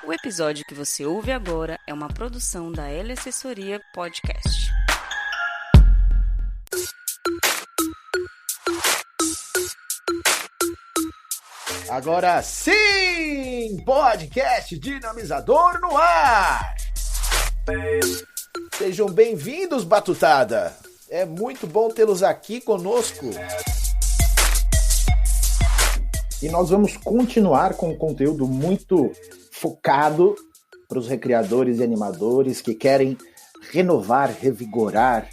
O episódio que você ouve agora é uma produção da L Assessoria Podcast. Agora sim! Podcast Dinamizador no ar! Sejam bem-vindos, Batutada! É muito bom tê-los aqui conosco. E nós vamos continuar com um conteúdo muito focado para os recreadores e animadores que querem renovar, revigorar,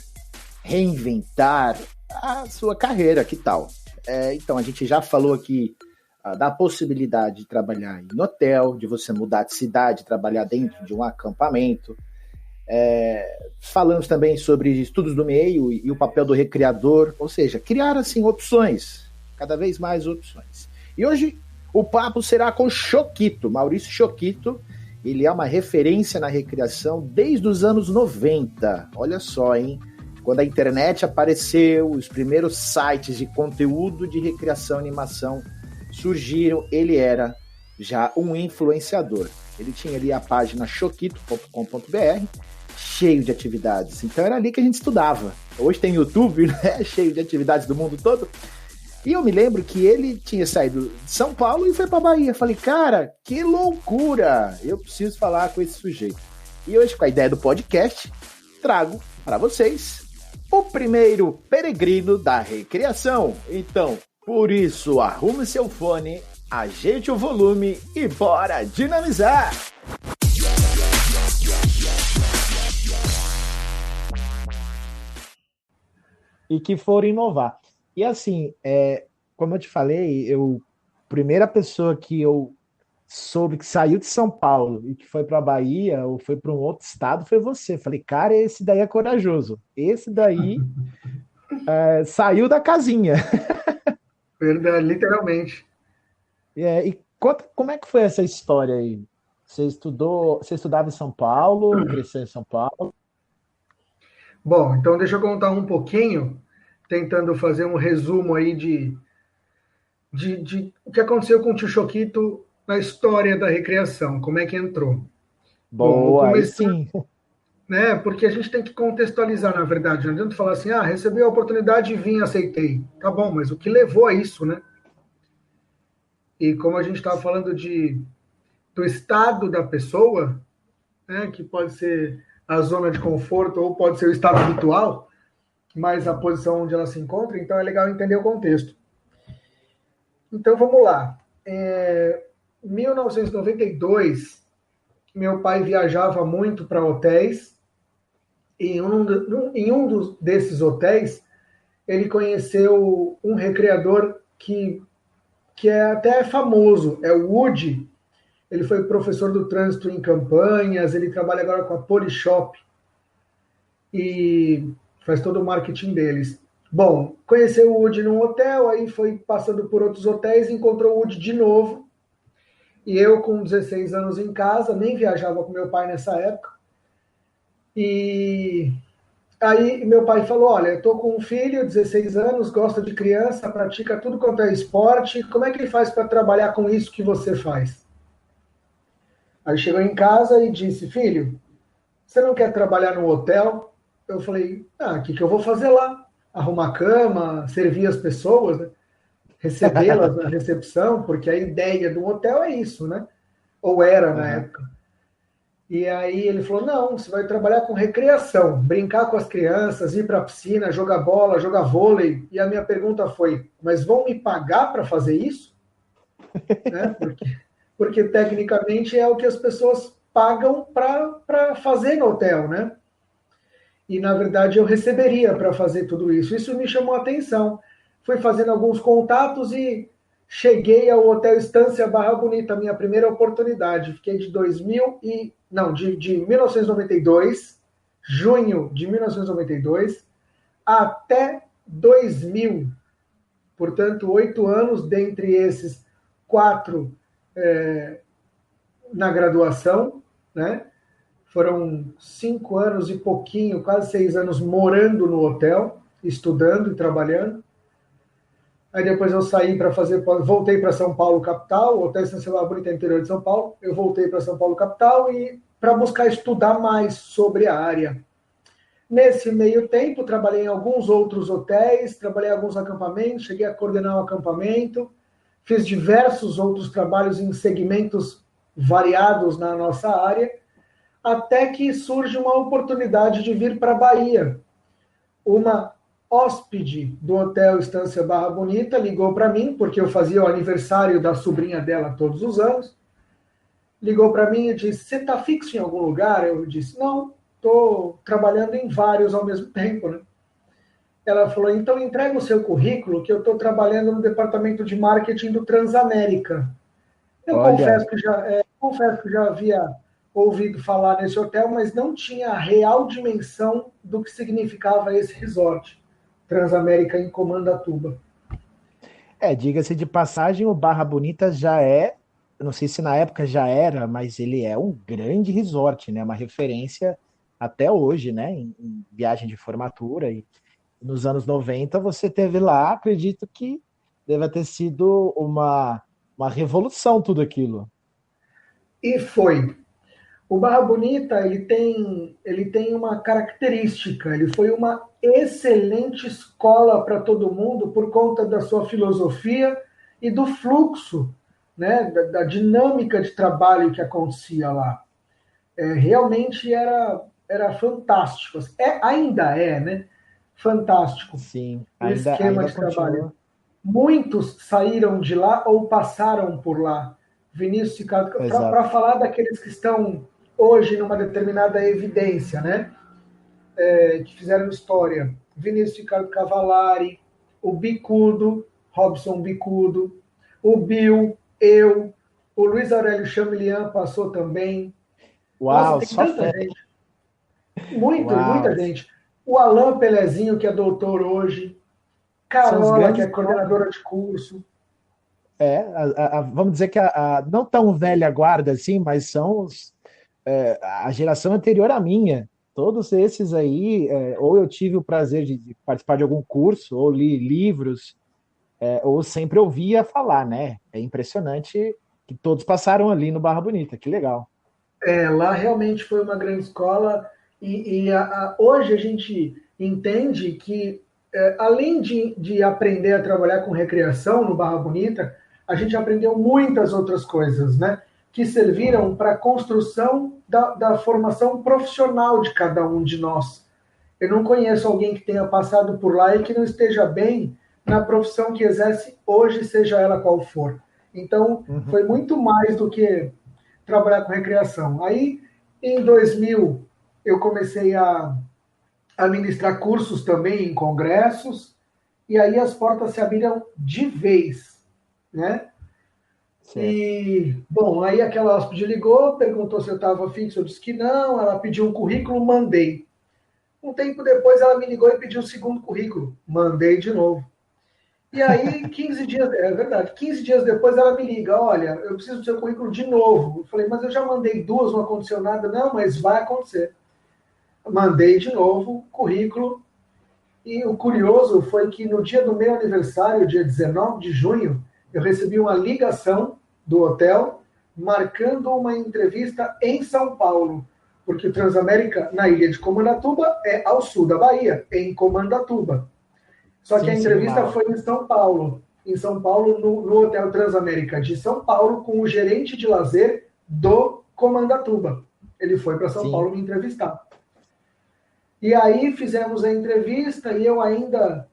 reinventar a sua carreira, que tal? Então, a gente já falou aqui da possibilidade de trabalhar em hotel, de você mudar de cidade, trabalhar dentro de um acampamento. Falamos também sobre estudos do meio e o papel do recreador, ou seja, criar assim opções, cada vez mais opções. E hoje o papo será com Choquito, Maurício Choquito. Ele é uma referência na recreação desde os anos 90. Olha só, hein? Quando a internet apareceu, os primeiros sites de conteúdo de recreação e animação surgiram, ele era já um influenciador. Ele tinha ali a página choquito.com.br, cheio de atividades. Então era ali que a gente estudava. Hoje tem YouTube, né? Cheio de atividades do mundo todo. E eu me lembro que ele tinha saído de São Paulo e foi para Bahia. Falei, cara, que loucura! Eu preciso falar com esse sujeito. E hoje, com a ideia do podcast, trago para vocês o primeiro peregrino da recreação. Então, por isso, arrume seu fone, ajeite o volume e bora dinamizar! E que for inovar. E assim, como eu te falei, primeira pessoa que eu soube que saiu de São Paulo e que foi para a Bahia ou foi para um outro estado foi você. Falei, cara, esse daí é corajoso. Esse daí saiu da casinha. Verdade, literalmente. E conta, como é que foi essa história aí? Você estudava em São Paulo, cresceu em São Paulo? Bom, então deixa eu contar um pouquinho, tentando fazer um resumo aí de o que aconteceu com o Tio Choquito na história da recreação, como é que entrou. Boa, aí sim. Né, porque a gente tem que contextualizar, na verdade. Não adianta falar assim, recebi a oportunidade e vim, aceitei. Tá bom, mas o que levou a isso, né? E como a gente estava falando do estado da pessoa, né, que pode ser a zona de conforto ou pode ser o estado habitual, mas a posição onde ela se encontra, então é legal entender o contexto. Então vamos lá. Em 1992, meu pai viajava muito para hotéis, e em um desses hotéis, ele conheceu um recreador que é até famoso, é o Woody. Ele foi professor do trânsito em Campanhas, ele trabalha agora com a Polishop e faz todo o marketing deles. Bom, conheceu o Woody num hotel, aí foi passando por outros hotéis, encontrou o Woody de novo. E eu, com 16 anos em casa, nem viajava com meu pai nessa época. E aí meu pai falou, olha, eu tô com um filho, 16 anos, gosta de criança, pratica tudo quanto é esporte, como é que ele faz para trabalhar com isso que você faz? Aí chegou em casa e disse, filho, você não quer trabalhar no hotel? Eu falei, o que eu vou fazer lá? Arrumar cama, servir as pessoas, né? Recebê-las na recepção, porque a ideia do hotel é isso, né? Ou era na época. E aí ele falou, não, você vai trabalhar com recreação, brincar com as crianças, ir para a piscina, jogar bola, jogar vôlei. E a minha pergunta foi, mas vão me pagar para fazer isso? Né? Porque tecnicamente é o que as pessoas pagam para fazer no hotel, né? E, na verdade, eu receberia para fazer tudo isso. Isso me chamou a atenção. Fui fazendo alguns contatos e cheguei ao Hotel Estância Barra Bonita, minha primeira oportunidade. Fiquei de 1992, junho de 1992, até 2000. Portanto, 8 anos, dentre esses 4 na graduação, né? Foram 5 anos e pouquinho, quase 6 anos morando no hotel, estudando e trabalhando. Aí depois eu saí para voltei para São Paulo capital, o Hotel Estância Barra Bonita interior de São Paulo. Eu voltei para São Paulo capital e para buscar estudar mais sobre a área. Nesse meio tempo, trabalhei em alguns outros hotéis, trabalhei em alguns acampamentos, cheguei a coordenar um acampamento, fiz diversos outros trabalhos em segmentos variados na nossa área, até que surge uma oportunidade de vir para a Bahia. Uma hóspede do Hotel Estância Barra Bonita ligou para mim, porque eu fazia o aniversário da sobrinha dela todos os anos, ligou para mim e disse, você está fixo em algum lugar? Eu disse, não, estou trabalhando em vários ao mesmo tempo, né? Ela falou, então entrega o seu currículo, que eu estou trabalhando no departamento de marketing do Transamérica. Eu confesso que já havia ouvido falar nesse hotel, mas não tinha a real dimensão do que significava esse resort, Transamérica em Comandatuba. Diga-se de passagem, o Barra Bonita já é, não sei se na época já era, mas ele é um grande resort, né? Uma referência até hoje, né? Em viagem de formatura. E nos anos 90 você teve lá, acredito que deve ter sido uma revolução tudo aquilo. E foi. O Barra Bonita, ele tem uma característica, ele foi uma excelente escola para todo mundo por conta da sua filosofia e do fluxo, né, da dinâmica de trabalho que acontecia lá. Realmente era fantástico. Ainda é, né? Fantástico. Sim, o esquema de trabalho. Muitos saíram de lá ou passaram por lá. Vinícius Ricardo, para falar daqueles que estão hoje numa determinada evidência, né? Que fizeram história. Vinícius Ricardo Cavallari, o Bicudo, Robson Bicudo, o Bill, eu, o Luiz Aurélio Chamilian passou também. Uau, nossa, tem tanta gente. Muita gente. O Alain Pelezinho, que é doutor hoje. Carola, que é coordenadora de curso. Vamos dizer que a não tão velha guarda assim, mas são a geração anterior à minha. Todos esses aí, ou eu tive o prazer de participar de algum curso, ou li livros, ou sempre ouvia falar, né? É impressionante que todos passaram ali no Barra Bonita, que legal. Lá realmente foi uma grande escola, e hoje a gente entende que, além de aprender a trabalhar com recreação no Barra Bonita, a gente aprendeu muitas outras coisas, né? Que serviram para a construção da formação profissional de cada um de nós. Eu não conheço alguém que tenha passado por lá e que não esteja bem na profissão que exerce hoje, seja ela qual for. Então, foi muito mais do que trabalhar com recreação. Aí, em 2000, eu comecei a ministrar cursos também em congressos, e aí as portas se abriram de vez, né? Certo. E, bom, aí aquela hóspede ligou, perguntou se eu estava fixo, eu disse que não, ela pediu um currículo, mandei. Um tempo depois ela me ligou e pediu o segundo currículo, mandei de novo. E aí, 15 dias depois ela me liga, olha, eu preciso do seu currículo de novo. Eu falei, mas eu já mandei duas, não aconteceu nada. Não, mas vai acontecer. Mandei de novo o currículo, e o curioso foi que no dia do meu aniversário, dia 19 de junho, eu recebi uma ligação do hotel marcando uma entrevista em São Paulo, porque o Transamérica, na ilha de Comandatuba, é ao sul da Bahia, em Comandatuba. Só que a entrevista foi em São Paulo, no Hotel Transamérica de São Paulo, com o gerente de lazer do Comandatuba. Ele foi para São Paulo me entrevistar. E aí fizemos a entrevista e eu ainda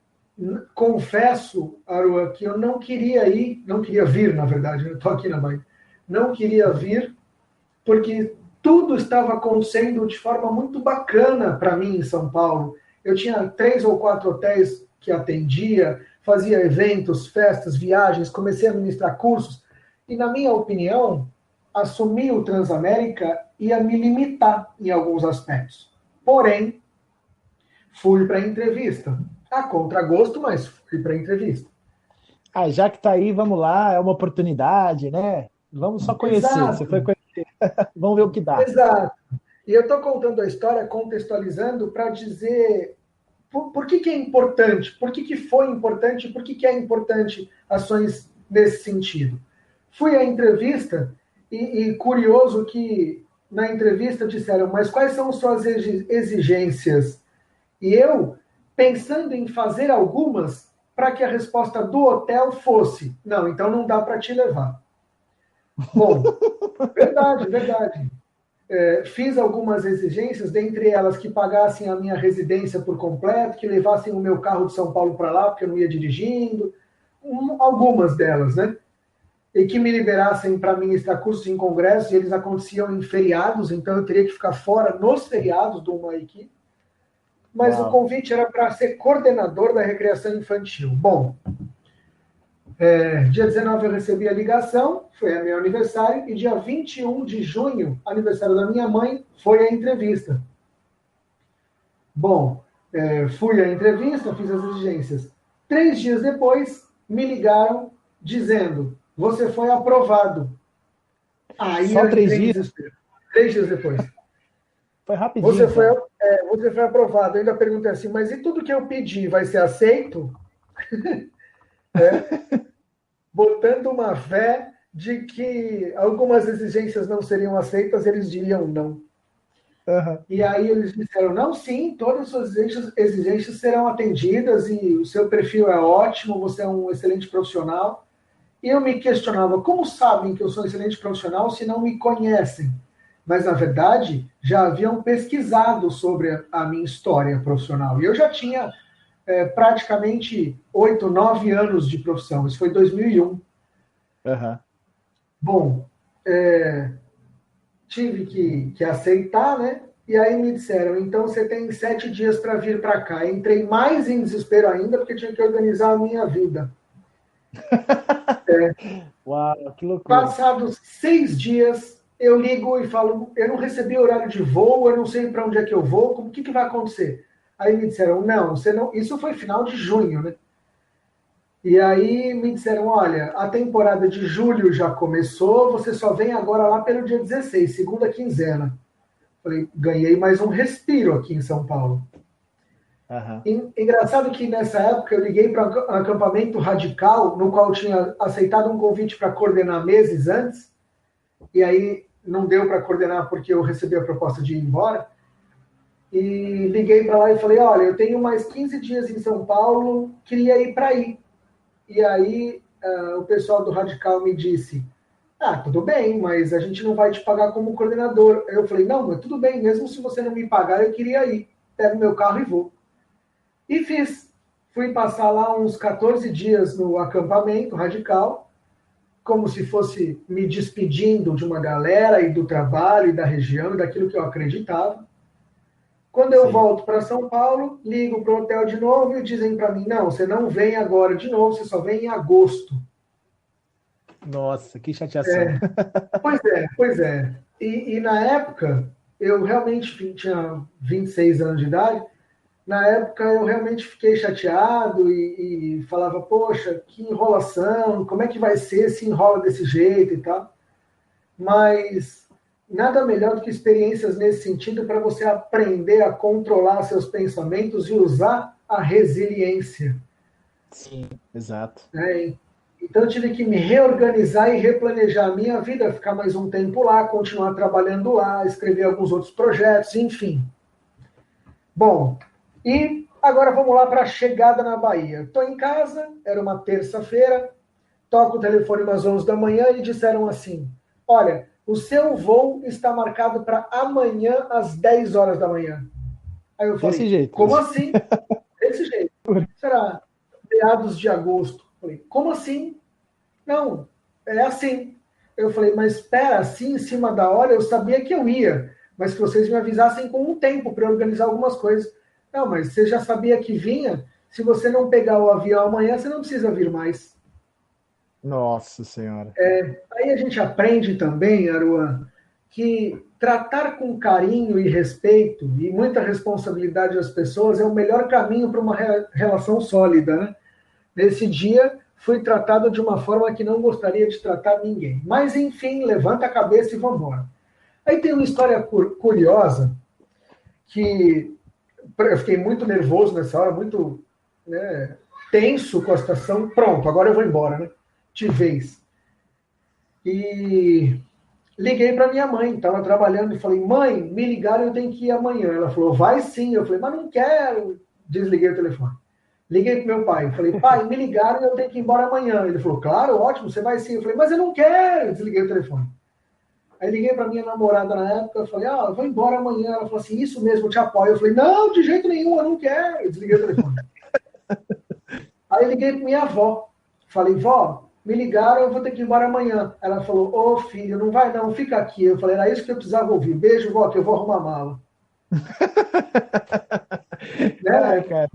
confesso, Arua, que eu não queria vir, na verdade, eu estou aqui na Bahia, não queria vir, porque tudo estava acontecendo de forma muito bacana para mim em São Paulo. Eu tinha 3 ou 4 hotéis que atendia, fazia eventos, festas, viagens, comecei a ministrar cursos, e na minha opinião, assumir o Transamérica ia me limitar em alguns aspectos. Porém, fui para a entrevista. A contragosto, mas fui para a entrevista. Já que está aí, vamos lá, é uma oportunidade, né? Vamos só conhecer. Exato. Você foi conhecer. Vamos ver o que dá. Exato. E eu estou contando a história, contextualizando, para dizer por que é importante? Por que foi importante? Por que é importante ações nesse sentido? Fui à entrevista e curioso que na entrevista disseram, mas quais são suas exigências? E eu, pensando em fazer algumas, para que a resposta do hotel fosse, não, então não dá para te levar. Bom, verdade. Fiz algumas exigências, dentre elas que pagassem a minha residência por completo, que levassem o meu carro de São Paulo para lá, porque eu não ia dirigindo, algumas delas, né? E que me liberassem para ministrar cursos em congressos, e eles aconteciam em feriados, então eu teria que ficar fora nos feriados do Humaiki. Mas o convite era para ser coordenador da recreação infantil. Bom, dia 19 eu recebi a ligação, foi meu aniversário, e dia 21 de junho, aniversário da minha mãe, foi a entrevista. Bom, fui à entrevista, fiz as exigências. 3 dias depois, me ligaram dizendo, você foi aprovado. Aí só 3 dias? 3 dias depois. Foi rapidinho. Você foi aprovado. Eu ainda perguntei assim, mas e tudo que eu pedi vai ser aceito? Botando uma fé de que algumas exigências não seriam aceitas, eles diriam não. Uhum. E aí eles disseram, não, sim, todas as suas exigências serão atendidas e o seu perfil é ótimo, você é um excelente profissional. E eu me questionava, como sabem que eu sou um excelente profissional se não me conhecem? Mas, na verdade, já haviam pesquisado sobre a minha história profissional. E eu já tinha praticamente 8, 9 anos de profissão. Isso foi 2001. Uhum. Bom, tive que aceitar, né? E aí me disseram, então você tem 7 dias para vir para cá. Entrei mais em desespero ainda, porque tinha que organizar a minha vida. Uau, que loucura. Passados 6 dias, eu ligo e falo, eu não recebi horário de voo, eu não sei para onde é que eu vou, o que vai acontecer? Aí me disseram, não, você não... Isso foi final de junho, né? E aí me disseram, olha, a temporada de julho já começou, você só vem agora lá pelo dia 16, segunda quinzena. Falei, ganhei mais um respiro aqui em São Paulo. Uhum. Engraçado que nessa época eu liguei para um acampamento radical, no qual eu tinha aceitado um convite para coordenar meses antes, e aí não deu para coordenar porque eu recebi a proposta de ir embora, e liguei para lá e falei, olha, eu tenho mais 15 dias em São Paulo, queria ir para aí. E aí o pessoal do Radical me disse, tudo bem, mas a gente não vai te pagar como coordenador. Eu falei, não, mas tudo bem, mesmo se você não me pagar, eu queria ir. Pego meu carro e vou. E fiz. Fui passar lá uns 14 dias no acampamento Radical, como se fosse me despedindo de uma galera e do trabalho e da região e daquilo que eu acreditava. Quando eu volto para São Paulo, ligo para o hotel de novo e dizem para mim, não, você não vem agora de novo, você só vem em agosto. Nossa, que chateação. Pois é. E na época, eu realmente tinha 26 anos de idade, na época eu realmente fiquei chateado e falava, poxa, que enrolação, como é que vai ser se enrola desse jeito e tal. Mas nada melhor do que experiências nesse sentido para você aprender a controlar seus pensamentos e usar a resiliência. Sim, exato. Então eu tive que me reorganizar e replanejar a minha vida, ficar mais um tempo lá, continuar trabalhando lá, escrever alguns outros projetos, enfim. Bom, e agora vamos lá para a chegada na Bahia. Estou em casa, era uma terça-feira, toco o telefone umas 11 da manhã e disseram assim, olha, o seu voo está marcado para amanhã às 10 horas da manhã. Aí eu falei, desse jeito, como assim? Desse jeito. Será meados de agosto. Eu falei, como assim? Não, é assim. Eu falei, mas espera, assim, em cima da hora, eu sabia que eu ia, mas que vocês me avisassem com um tempo para organizar algumas coisas. Não, mas você já sabia que vinha? Se você não pegar o avião amanhã, você não precisa vir mais. Nossa Senhora. Aí a gente aprende também, Aruan, que tratar com carinho e respeito e muita responsabilidade das pessoas é o melhor caminho para uma relação sólida, né? Nesse dia, fui tratado de uma forma que não gostaria de tratar ninguém. Mas, enfim, levanta a cabeça e vamos embora. Aí tem uma história curiosa que Eu fiquei muito nervoso nessa hora, muito, né, tenso com a situação. Pronto, agora eu vou embora, né? De vez. E liguei para minha mãe, estava trabalhando, e falei, mãe, me ligaram, eu tenho que ir amanhã. Ela falou, vai sim. Eu falei, mas não quero. Desliguei o telefone. Liguei para meu pai, falei, pai, me ligaram e eu tenho que ir embora amanhã. Ele falou, claro, ótimo, você vai sim. Eu falei, mas eu não quero. Desliguei o telefone. Aí liguei para minha namorada na época, eu falei, eu vou embora amanhã. Ela falou assim, isso mesmo, eu te apoio. Eu falei, não, de jeito nenhum, eu não quero. Eu desliguei o telefone. Aí liguei para minha avó. Falei, vó, me ligaram, eu vou ter que ir embora amanhã. Ela falou, ô filho, não vai não, fica aqui. Eu falei, era isso que eu precisava ouvir. Beijo, vó, que eu vou arrumar a mala. Né? Ai, cara.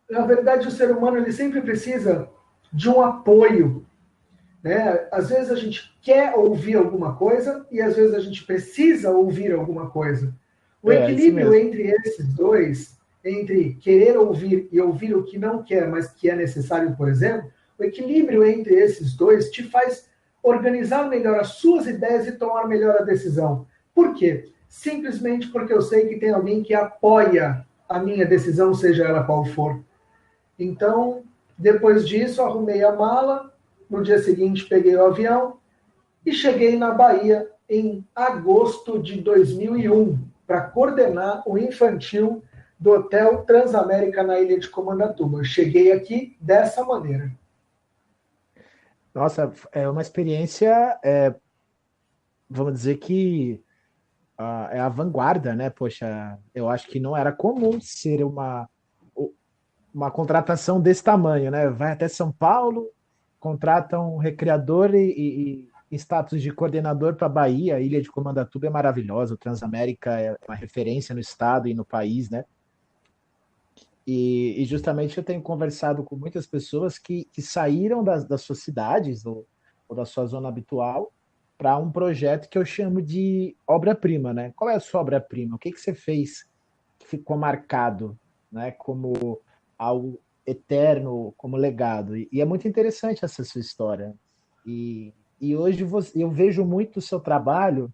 Na verdade, o ser humano ele sempre precisa de um apoio. Né? Às vezes a gente quer ouvir alguma coisa e às vezes a gente precisa ouvir alguma coisa. O equilíbrio entre esses dois, entre querer ouvir e ouvir o que não quer, mas que é necessário, por exemplo, o equilíbrio entre esses dois te faz organizar melhor as suas ideias e tomar melhor a decisão. Por quê? Simplesmente porque eu sei que tem alguém que apoia a minha decisão, seja ela qual for. Então, depois disso, arrumei a mala. No dia seguinte, peguei o avião e cheguei na Bahia em agosto de 2001 para coordenar o infantil do Hotel Transamérica na Ilha de Comandatuba. Eu cheguei aqui dessa maneira. Nossa, é uma experiência, vamos dizer que é a vanguarda, né? Poxa, eu acho que não era comum ser uma contratação desse tamanho, né? Vai até São Paulo, contrata um recreador e status de coordenador para a Bahia. A Ilha de Comandatuba é maravilhosa, o Transamérica é uma referência no estado e no país, né? E justamente eu tenho conversado com muitas pessoas que saíram das suas cidades ou da sua zona habitual para um projeto que eu chamo de obra-prima, né? Qual é a sua obra-prima? O que você fez que ficou marcado, né? Como algo eterno, como legado. E é muito interessante essa sua história. E hoje eu vejo muito o seu trabalho,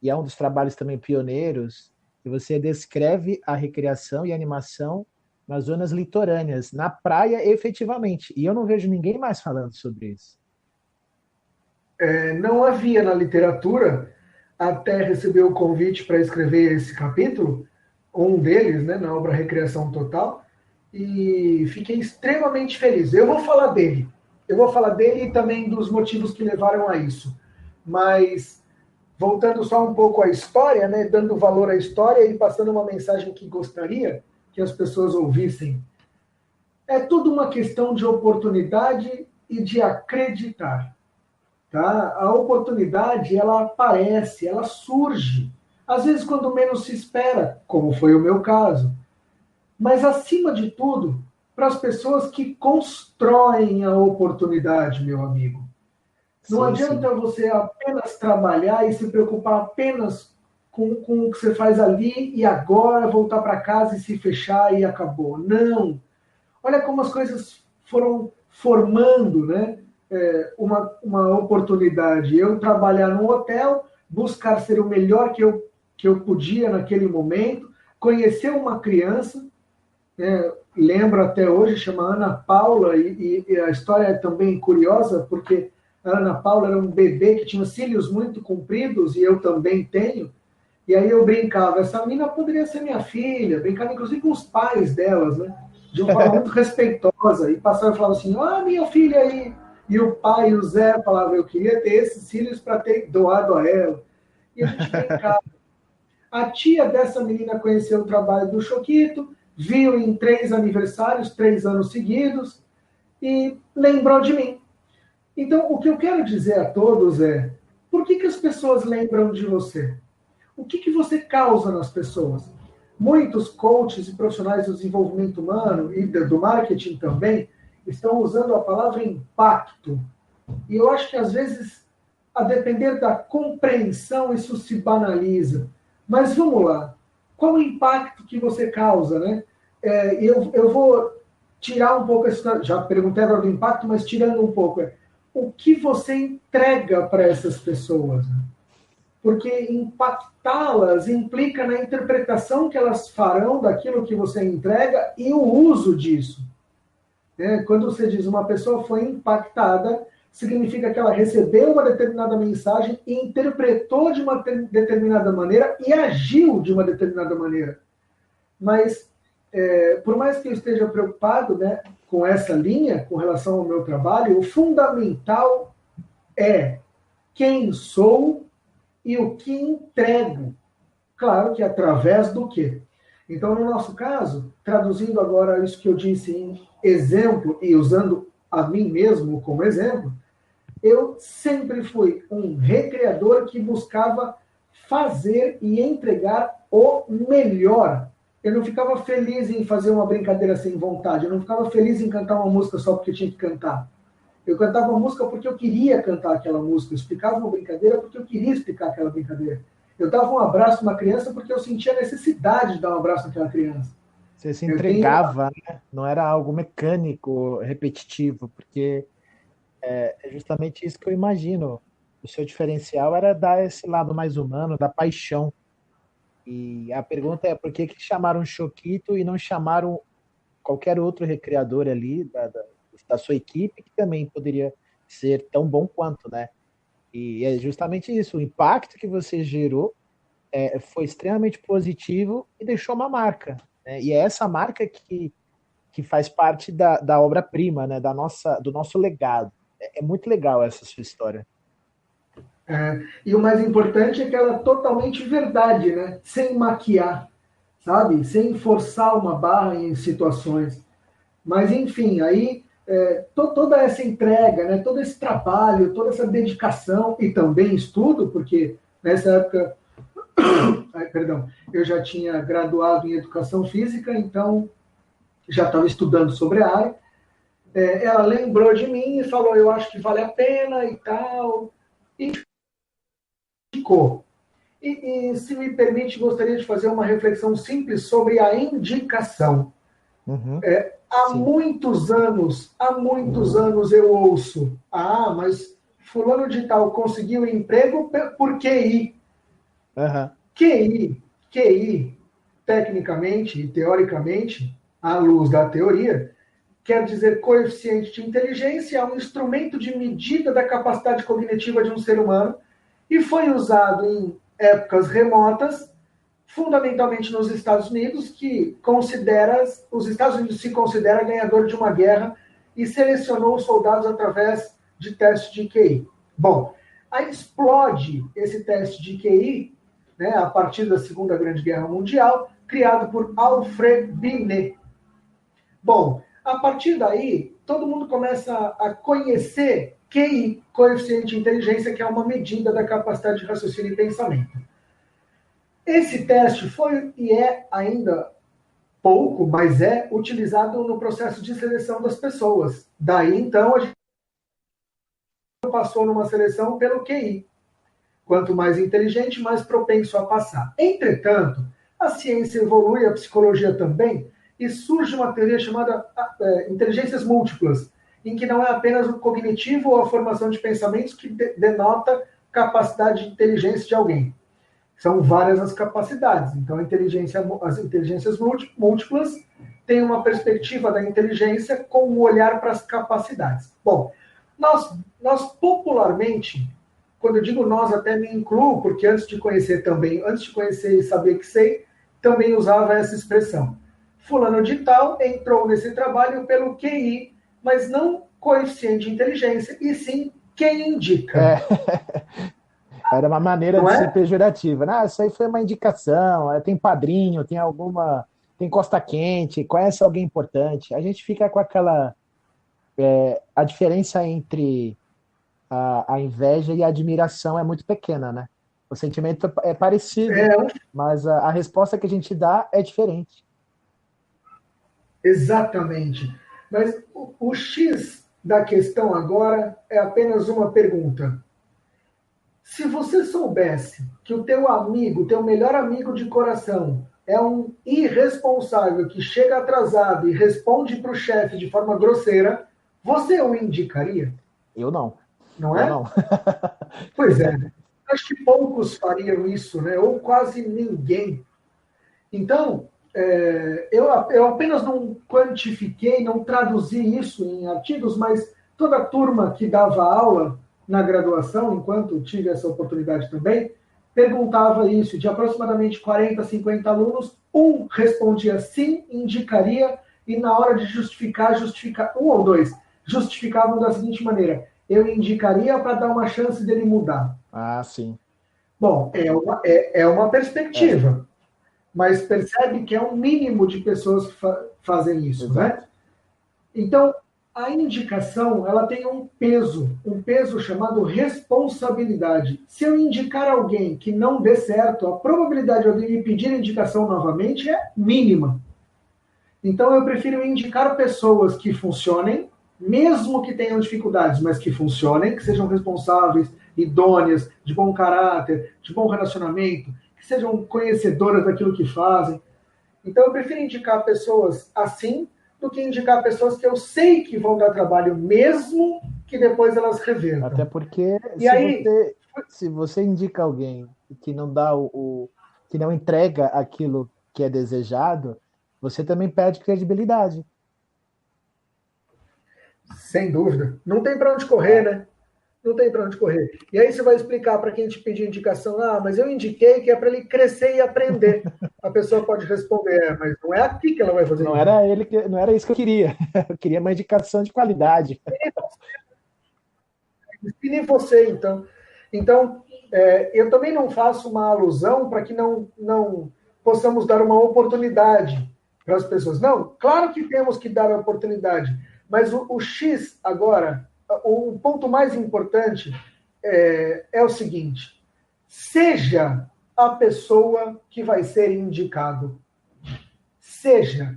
e é um dos trabalhos também pioneiros, que você descreve a recreação e a animação nas zonas litorâneas, na praia, efetivamente. E eu não vejo ninguém mais falando sobre isso. Não havia na literatura, até receber o convite para escrever esse capítulo, um deles, né, na obra Recreação Total, e fiquei extremamente feliz. Eu vou falar dele e também dos motivos que levaram a isso. Mas, voltando só um pouco à história, né, dando valor à história e passando uma mensagem que gostaria que as pessoas ouvissem. É tudo uma questão de oportunidade e de acreditar. Tá? A oportunidade, ela aparece, ela surge. Às vezes, quando menos se espera, como foi o meu caso. Mas, acima de tudo, para as pessoas que constroem a oportunidade, meu amigo. Não adianta você apenas trabalhar e se preocupar apenas com o que você faz ali e agora voltar para casa e se fechar e acabou. Não. Olha como as coisas foram formando, né? Uma oportunidade. Eu trabalhar num hotel, buscar ser o melhor que eu podia naquele momento, conhecer uma criança, lembro até hoje, chama Ana Paula, e a história é também curiosa, porque a Ana Paula era um bebê que tinha cílios muito compridos, e eu também tenho, e aí eu brincava, essa menina poderia ser minha filha, brincava inclusive com os pais delas, né? De uma forma muito respeitosa, e passava e falava assim, minha filha aí, e o pai, o Zé, falava, eu queria ter esses cílios para ter doado a ela, e a gente brincava. A tia dessa menina conheceu o trabalho do Choquito, viu em 3 aniversários, 3 anos seguidos, e lembrou de mim. Então, o que eu quero dizer a todos é, por que as pessoas lembram de você? O que você causa nas pessoas? Muitos coaches e profissionais do desenvolvimento humano e do marketing também estão usando a palavra impacto. E eu acho que, às vezes, a depender da compreensão, isso se banaliza. Mas vamos lá. Qual o impacto que você causa, né? Eu vou tirar um pouco, já perguntei agora do impacto, mas tirando um pouco. O que você entrega para essas pessoas? Né? porque impactá-las implica na interpretação que elas farão daquilo que você entrega e o uso disso. Quando você diz uma pessoa foi impactada, significa que ela recebeu uma determinada mensagem e interpretou de uma determinada maneira e agiu de uma determinada maneira. Mas, por mais que eu esteja preocupado, né, com essa linha, com relação ao meu trabalho, o fundamental é quem sou e o que entrego. Claro que através do quê? Então, no nosso caso, traduzindo agora isso que eu disse em exemplo e usando a mim mesmo como exemplo, eu sempre fui um recriador que buscava fazer e entregar o melhor. Eu não ficava feliz em fazer uma brincadeira sem vontade, eu não ficava feliz em cantar uma música só porque tinha que cantar. Eu cantava uma música porque eu queria cantar aquela música, eu explicava uma brincadeira porque eu queria explicar aquela brincadeira. Eu dava um abraço numa criança porque eu sentia a necessidade de dar um abraço naquela criança. Você se entregava, né? Não era algo mecânico, repetitivo, porque é justamente isso que eu imagino. O seu diferencial era dar esse lado mais humano, da paixão. E a pergunta é por que chamaram Choquito e não chamaram qualquer outro recreador ali da sua equipe, que também poderia ser tão bom quanto, né? E é justamente isso, o impacto que você gerou foi extremamente positivo e deixou uma marca, né? E é essa marca que faz parte da obra-prima, né? Do nosso legado. É muito legal essa sua história. E o mais importante é que ela é totalmente verdade, né? Sem maquiar, sabe? Sem forçar uma barra em situações. Mas, enfim, aí toda essa entrega, né? Todo esse trabalho, toda essa dedicação e também estudo, porque nessa época, eu já tinha graduado em Educação Física, então já estava estudando sobre a área. Ela lembrou de mim e falou, eu acho que vale a pena e tal. E ficou. E se me permite, gostaria de fazer uma reflexão simples sobre a indicação. Uhum. Há muitos anos eu ouço, mas fulano de tal conseguiu emprego por QI. Uhum. QI, tecnicamente e teoricamente, à luz da teoria, quer dizer coeficiente de inteligência, é um instrumento de medida da capacidade cognitiva de um ser humano e foi usado em épocas remotas, fundamentalmente nos Estados Unidos, os Estados Unidos se considera ganhador de uma guerra e selecionou os soldados através de testes de QI. Bom, aí explode esse teste de QI, né, a partir da Segunda Grande Guerra Mundial, criado por Alfred Binet. Bom, a partir daí, todo mundo começa a conhecer QI, coeficiente de inteligência, que é uma medida da capacidade de raciocínio e pensamento. Esse teste foi e é ainda pouco, mas é utilizado no processo de seleção das pessoas. Daí, então, a gente passou numa seleção pelo QI. Quanto mais inteligente, mais propenso a passar. Entretanto, a ciência evolui, a psicologia também, e surge uma teoria chamada inteligências múltiplas, em que não é apenas o cognitivo ou a formação de pensamentos que denota capacidade de inteligência de alguém. São várias as capacidades. Então, as inteligências múltiplas têm uma perspectiva da inteligência com um olhar para as capacidades. Bom, nós popularmente, quando eu digo nós, até me incluo, porque antes de conhecer e saber que sei, também usava essa expressão. Fulano de tal entrou nesse trabalho pelo QI, mas não coeficiente de inteligência, e sim quem indica. Era uma maneira de ser pejorativa. Isso aí foi uma indicação, tem padrinho, tem costa quente, conhece alguém importante. A gente fica com aquela... a diferença entre a inveja e a admiração é muito pequena, né? O sentimento é parecido, mas a resposta que a gente dá é diferente. Exatamente. Mas o X da questão agora é apenas uma pergunta. Se você soubesse que o teu amigo, teu melhor amigo de coração, é um irresponsável que chega atrasado e responde para o chefe de forma grosseira, você o indicaria? Eu não. Não é? Eu não. Pois é. acho que poucos fariam isso, né? Ou quase ninguém. Então, eu apenas não quantifiquei, não traduzi isso em artigos, mas toda a turma que dava aula na graduação, enquanto tive essa oportunidade também, perguntava isso. De aproximadamente 40, 50 alunos, um respondia sim, indicaria, e na hora de justificar, um ou dois, justificavam da seguinte maneira: eu indicaria para dar uma chance dele mudar. Ah, sim. Bom, é uma perspectiva, mas percebe que é um mínimo de pessoas que fazem isso, Exato. né? Então, a indicação, ela tem um peso chamado responsabilidade. Se eu indicar alguém que não dê certo, a probabilidade de alguém me pedir indicação novamente é mínima. Então, eu prefiro indicar pessoas que funcionem, mesmo que tenham dificuldades, mas que funcionem, que sejam responsáveis, idôneas, de bom caráter, de bom relacionamento, que sejam conhecedoras daquilo que fazem. Então, eu prefiro indicar pessoas assim do que indicar pessoas que eu sei que vão dar trabalho, mesmo que depois elas revertam. Até porque se você indica alguém que não dá que não entrega aquilo que é desejado, você também perde credibilidade. Sem dúvida. Não tem para onde correr, né? Não tem para onde correr. E aí você vai explicar para quem te pedir indicação, mas eu indiquei que é para ele crescer e aprender. A pessoa pode responder, mas não é aqui que ela vai fazer não isso. Não era isso que eu queria. Eu queria uma indicação de qualidade. E nem você, então. Então, eu também não faço uma alusão para que não possamos dar uma oportunidade para as pessoas. Não, claro que temos que dar a oportunidade, mas o X agora, o ponto mais importante é o seguinte: seja a pessoa que vai ser indicado. Seja.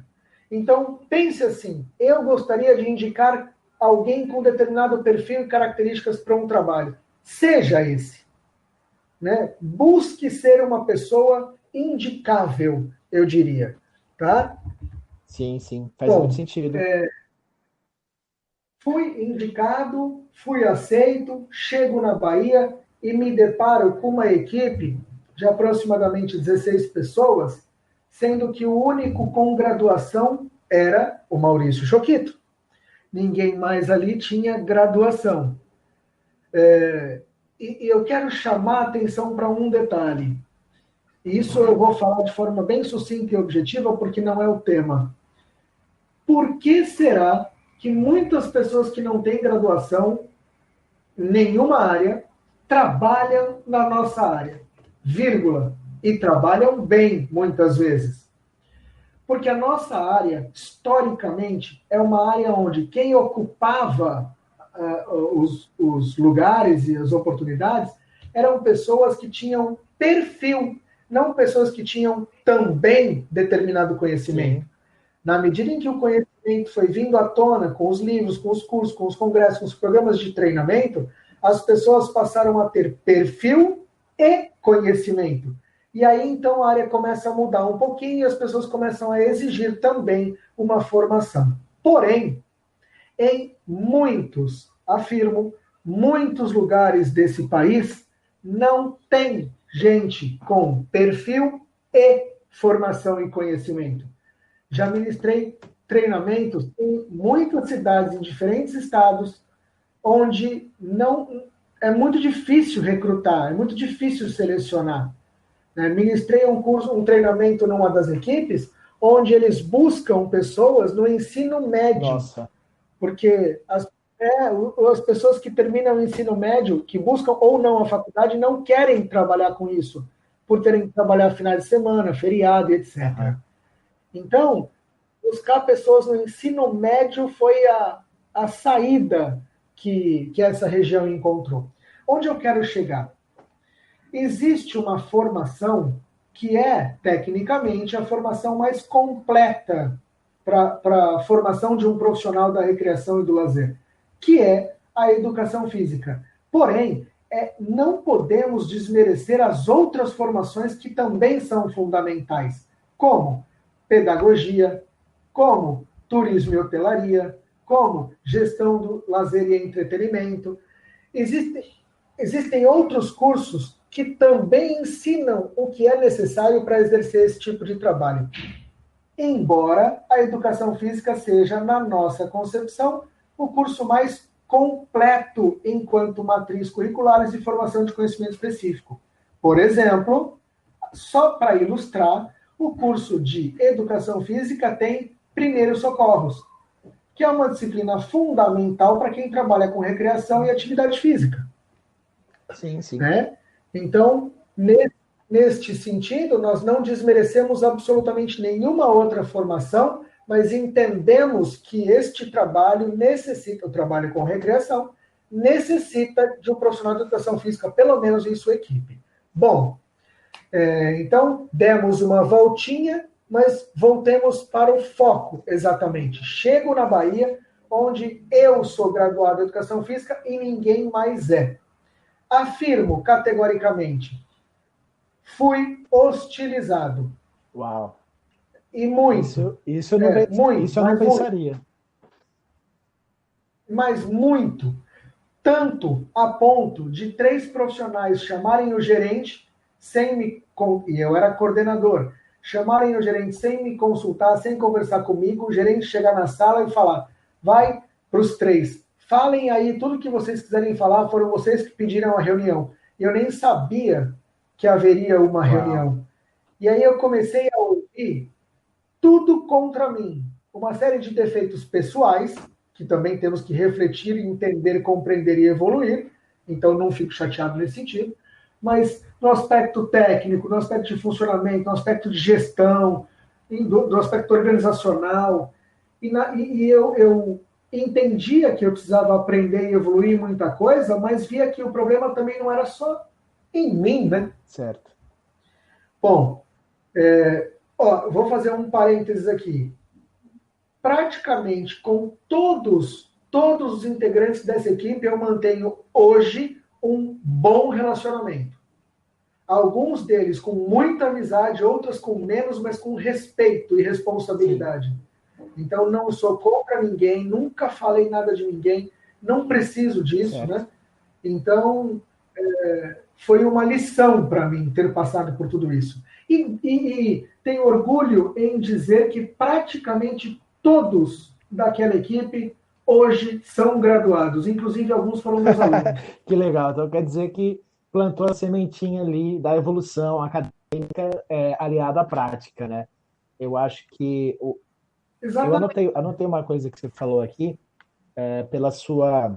Então, pense assim: eu gostaria de indicar alguém com determinado perfil e características para um trabalho. Seja esse. Né? Busque ser uma pessoa indicável, eu diria. Tá? Sim, faz muito sentido. Fui indicado, fui aceito, chego na Bahia e me deparo com uma equipe de aproximadamente 16 pessoas, sendo que o único com graduação era o Maurício Choquito. Ninguém mais ali tinha graduação. E eu quero chamar a atenção para um detalhe. Isso eu vou falar de forma bem sucinta e objetiva, porque não é o tema. Por que será que muitas pessoas que não têm graduação em nenhuma área trabalham na nossa área? Vírgula. E trabalham bem, muitas vezes. Porque a nossa área, historicamente, é uma área onde quem ocupava os lugares e as oportunidades eram pessoas que tinham perfil, não pessoas que tinham também determinado conhecimento. Sim. Na medida em que o conhecimento foi vindo à tona com os livros, com os cursos, com os congressos, com os programas de treinamento, as pessoas passaram a ter perfil e conhecimento. E aí, então, a área começa a mudar um pouquinho e as pessoas começam a exigir também uma formação. Porém, em muitos, afirmo, muitos lugares desse país, não tem gente com perfil e formação e conhecimento. Já ministrei treinamentos em muitas cidades, em diferentes estados, onde não é muito difícil recrutar, é muito difícil selecionar. Ministrei um treinamento numa das equipes, onde eles buscam pessoas no ensino médio. Nossa. Porque as pessoas que terminam o ensino médio, que buscam ou não a faculdade, não querem trabalhar com isso, por terem que trabalhar finais de semana, feriado, etc. Uhum. Então, buscar pessoas no ensino médio foi a saída que essa região encontrou. Onde eu quero chegar? Existe uma formação que é, tecnicamente, a formação mais completa para a formação de um profissional da recreação e do lazer, que é a educação física. Porém, não podemos desmerecer as outras formações que também são fundamentais, como pedagogia, como turismo e hotelaria, como gestão do lazer e entretenimento. Existem outros cursos que também ensinam o que é necessário para exercer esse tipo de trabalho. Embora a educação física seja, na nossa concepção, o curso mais completo enquanto matriz curriculares e formação de conhecimento específico. Por exemplo, só para ilustrar, o curso de educação física tem primeiros socorros, que é uma disciplina fundamental para quem trabalha com recreação e atividade física. Sim, sim. Né? Então, neste sentido, nós não desmerecemos absolutamente nenhuma outra formação, mas entendemos que este trabalho necessita, o trabalho com recreação, necessita de um profissional de educação física, pelo menos em sua equipe. Bom, então, demos uma voltinha, mas voltemos para o foco, exatamente. Chego na Bahia, onde eu sou graduado em Educação Física e ninguém mais é. Afirmo categoricamente, fui hostilizado. Uau. E muito. Isso eu não pensaria. Mas muito. Tanto a ponto de 3 profissionais chamarem o gerente e eu era coordenador, chamarem o gerente sem me consultar, sem conversar comigo, o gerente chegar na sala e falar, vai para os 3, falem aí tudo que vocês quiserem falar, foram vocês que pediram a reunião. E eu nem sabia que haveria uma reunião. E aí eu comecei a ouvir tudo contra mim. Uma série de defeitos pessoais, que também temos que refletir, entender, compreender e evoluir. Então não fico chateado nesse sentido. Mas no aspecto técnico, no aspecto de funcionamento, no aspecto de gestão, no aspecto organizacional. E eu entendia que eu precisava aprender e evoluir muita coisa, mas via que o problema também não era só em mim, né? Certo. Bom, vou fazer um parênteses aqui. Praticamente com todos os integrantes dessa equipe, eu mantenho hoje um bom relacionamento. Alguns deles com muita amizade, outros com menos, mas com respeito e responsabilidade. Então, não sou contra ninguém, nunca falei nada de ninguém, não preciso disso, né? Então, foi uma lição para mim ter passado por tudo isso. E tenho orgulho em dizer que praticamente todos daquela equipe hoje são graduados, inclusive alguns foram meus alunos. Que legal, então quer dizer que plantou a sementinha ali da evolução acadêmica aliada à prática, né? Eu acho que... Eu anotei uma coisa que você falou aqui, pela sua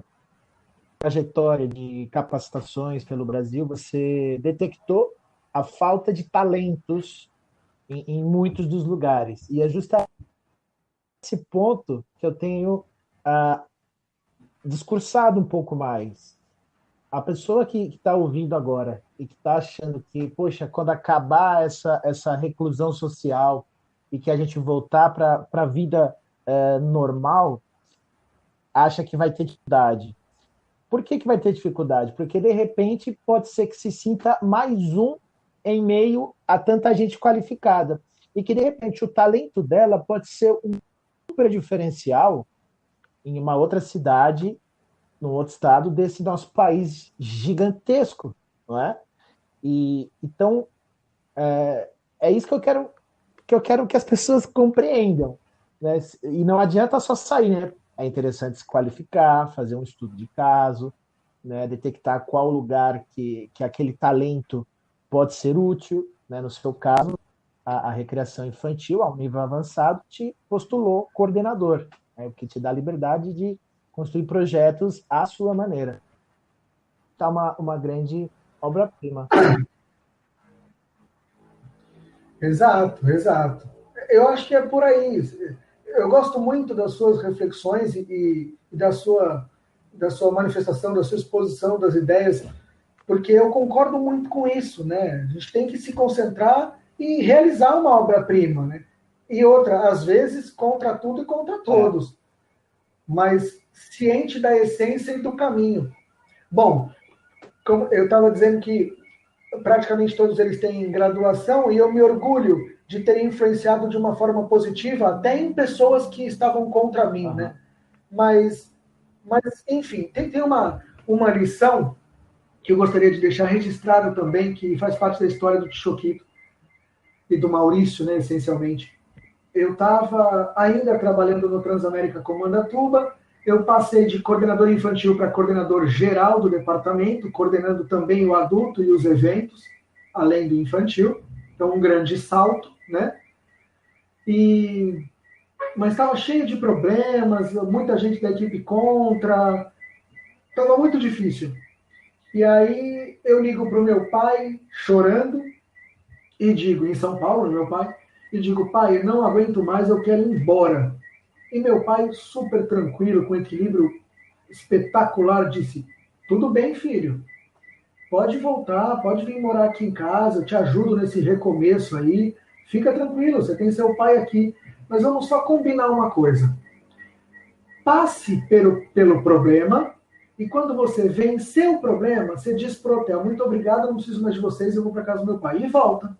trajetória de capacitações pelo Brasil, você detectou a falta de talentos em muitos dos lugares. E é justamente esse ponto que eu tenho discursado um pouco mais. A pessoa que está ouvindo agora e que está achando que, poxa, quando acabar essa reclusão social e que a gente voltar para a vida normal, acha que vai ter dificuldade. Por que vai ter dificuldade? Porque, de repente, pode ser que se sinta mais um em meio a tanta gente qualificada. E que, de repente, o talento dela pode ser um super diferencial em uma outra cidade, num outro estado desse nosso país gigantesco, não é? E então é isso que eu quero que as pessoas compreendam, né? E não adianta só sair, né? É interessante se qualificar, fazer um estudo de caso, né? Detectar qual lugar que aquele talento pode ser útil, né? No seu caso, a recreação infantil, ao nível avançado, te postulou coordenador, né? O que te dá liberdade de construir projetos à sua maneira. Está uma grande obra-prima. Exato. Eu acho que é por aí. Eu gosto muito das suas reflexões e da sua manifestação, da sua exposição das ideias, porque eu concordo muito com isso, né? A gente tem que se concentrar e realizar uma obra-prima, né? E outra, às vezes, contra tudo e contra todos. Mas ciente da essência e do caminho. Bom, como eu estava dizendo que praticamente todos eles têm graduação e eu me orgulho de ter influenciado de uma forma positiva até em pessoas que estavam contra mim, né? Mas enfim, tem uma lição que eu gostaria de deixar registrado também, que faz parte da história do Choquito e do Maurício, né, essencialmente. Eu estava ainda trabalhando no Transamérica Comandatuba, eu passei de coordenador infantil para coordenador geral do departamento, coordenando também o adulto e os eventos, além do infantil. Então, um grande salto, né? Mas estava cheio de problemas, muita gente da equipe contra, estava muito difícil. E aí eu ligo para o meu pai, chorando, e digo, em São Paulo, meu pai, e digo, pai, eu não aguento mais, eu quero ir embora. E meu pai, super tranquilo, com equilíbrio espetacular, disse, tudo bem, filho, pode voltar, pode vir morar aqui em casa, eu te ajudo nesse recomeço aí, fica tranquilo, você tem seu pai aqui, mas vamos só combinar uma coisa. Passe pelo problema, e quando você vencer o problema, você diz pro hotel, muito obrigado, eu não preciso mais de vocês, eu vou para casa do meu pai, e volta.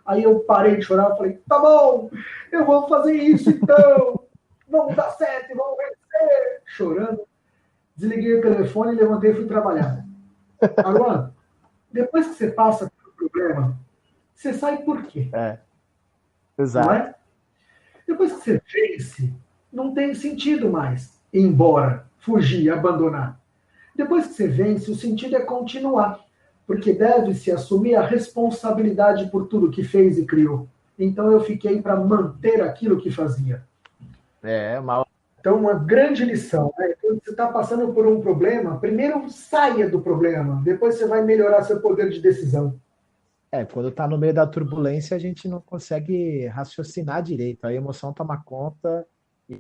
Aí eu parei de chorar, falei, tá bom, eu vou fazer isso então, vamos dar certo, vamos vencer. Chorando, desliguei o telefone, levantei e fui trabalhar. Agora, depois que você passa pelo problema, você sai por quê? Exato. Não é? Depois que você vence, não tem sentido mais ir embora, fugir, abandonar. Depois que você vence, o sentido é continuar, porque deve-se assumir a responsabilidade por tudo que fez e criou. Então eu fiquei para manter aquilo que fazia. Então, uma grande lição, né? Quando você está passando por um problema, primeiro saia do problema, depois você vai melhorar seu poder de decisão. Quando está no meio da turbulência, a gente não consegue raciocinar direito. A emoção toma conta e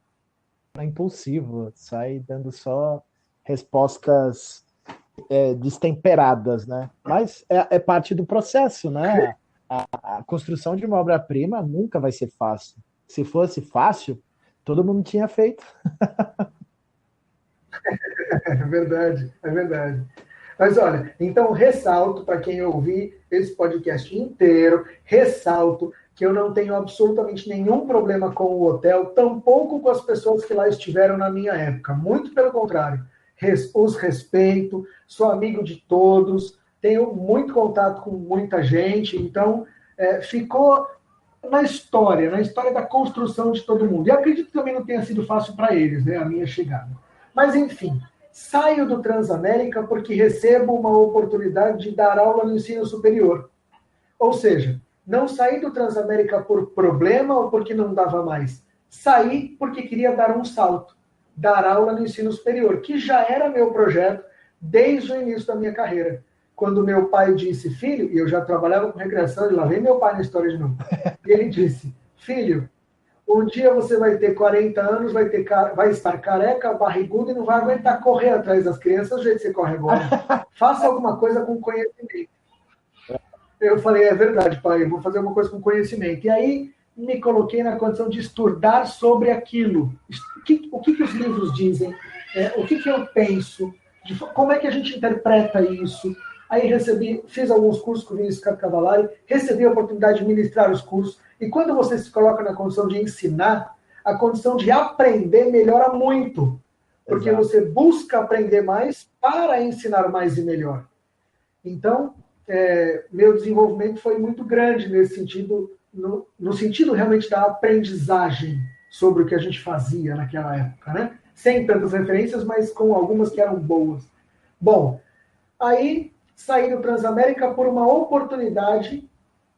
é impulsivo, sai dando só respostas destemperadas, né? Mas é parte do processo, né? A construção de uma obra-prima nunca vai ser fácil. Se fosse fácil, todo mundo tinha feito. É verdade, é verdade. Mas olha, então ressalto para quem ouvir esse podcast inteiro, ressalto que eu não tenho absolutamente nenhum problema com o hotel, tampouco com as pessoas que lá estiveram na minha época. Muito pelo contrário, os respeito, sou amigo de todos, tenho muito contato com muita gente, então ficou na história da construção de todo mundo. E acredito que também não tenha sido fácil para eles, né, a minha chegada. Mas, enfim, saio do Transamérica porque recebo uma oportunidade de dar aula no ensino superior. Ou seja, não saí do Transamérica por problema ou porque não dava mais. Saí porque queria dar um salto, dar aula no ensino superior, que já era meu projeto desde o início da minha carreira. Quando meu pai disse, filho, e eu já trabalhava com recreação, e lá vem meu pai na história de novo, e ele disse, filho, um dia você vai ter 40 anos, vai estar careca, barrigudo, e não vai aguentar correr atrás das crianças do jeito que você corre agora. Faça alguma coisa com conhecimento. Eu falei, é verdade, pai, eu vou fazer alguma coisa com conhecimento. E aí me coloquei na condição de estudar sobre aquilo. O que os livros dizem? O que eu penso? Como é que a gente interpreta isso? Aí fiz alguns cursos com o Vinícius Cavalari, recebi a oportunidade de ministrar os cursos, e quando você se coloca na condição de ensinar, a condição de aprender melhora muito, porque Exato. Você busca aprender mais para ensinar mais e melhor. Então, meu desenvolvimento foi muito grande nesse sentido, no sentido realmente da aprendizagem sobre o que a gente fazia naquela época, né? Sem tantas referências, mas com algumas que eram boas. Bom, aí saí do Transamérica por uma oportunidade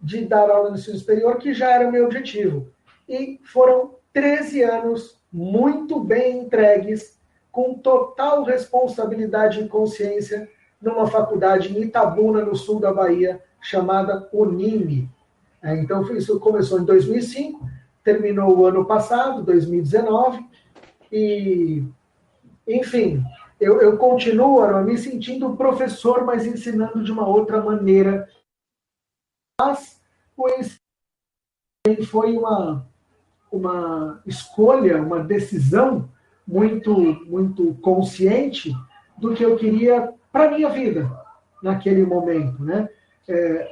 de dar aula no ensino superior, que já era o meu objetivo. E foram 13 anos muito bem entregues, com total responsabilidade e consciência, numa faculdade em Itabuna, no sul da Bahia, chamada Unime. Então, isso começou em 2005, terminou o ano passado, 2019, e, enfim, eu continuo me sentindo professor, mas ensinando de uma outra maneira. Mas o ensino foi uma escolha, uma decisão muito, muito consciente do que eu queria para a minha vida naquele momento, né?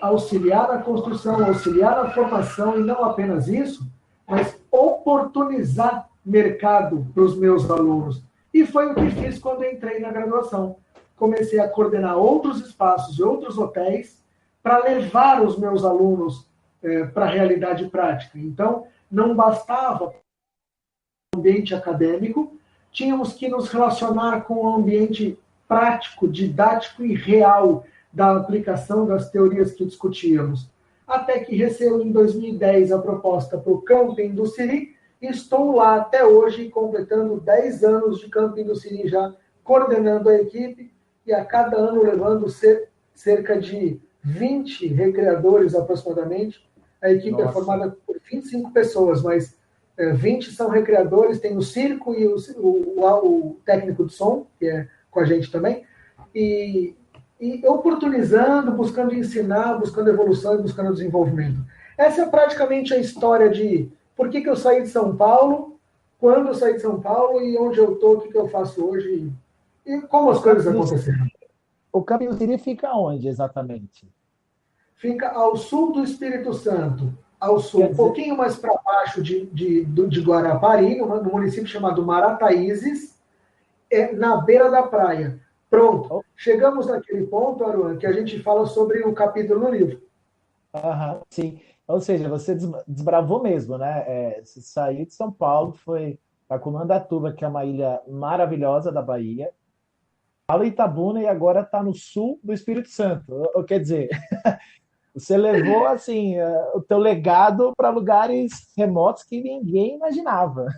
Auxiliar na construção, auxiliar na formação, e não apenas isso, mas oportunizar mercado para os meus alunos. E foi o que fiz quando entrei na graduação. comecei a coordenar outros espaços e outros hotéis para levar os meus alunos para a realidade prática. Então, não bastava o ambiente acadêmico, tínhamos que nos relacionar com o ambiente prático, didático e real da aplicação das teorias que discutíamos. Até que recebo em 2010 a proposta para o Camping do Siri, e estou lá até hoje, completando 10 anos de Camping do Siri já, coordenando a equipe, e a cada ano levando cerca de 20 recreadores aproximadamente. A equipe é formada por 25 pessoas, mas 20 são recreadores, tem o circo e o técnico de som, que é com a gente também, e oportunizando, buscando ensinar, buscando evolução e buscando desenvolvimento. Essa é praticamente a história de por que eu saí de São Paulo, quando eu saí de São Paulo e onde eu estou, o que eu faço hoje e como as coisas aconteceram. O Camping do Siri fica onde exatamente? Fica ao sul do Espírito Santo, ao sul, um pouquinho mais para baixo de Guarapari, no município chamado Marataízes, na beira da praia. Pronto. Chegamos naquele ponto, Aruan, que a gente fala sobre o capítulo no livro. Sim. Ou seja, você desbravou mesmo, né? Você saiu de São Paulo, foi para Comandatuba, que é uma ilha maravilhosa da Bahia, para Itabuna e agora está no sul do Espírito Santo. Quer dizer, você levou assim o teu legado para lugares remotos que ninguém imaginava.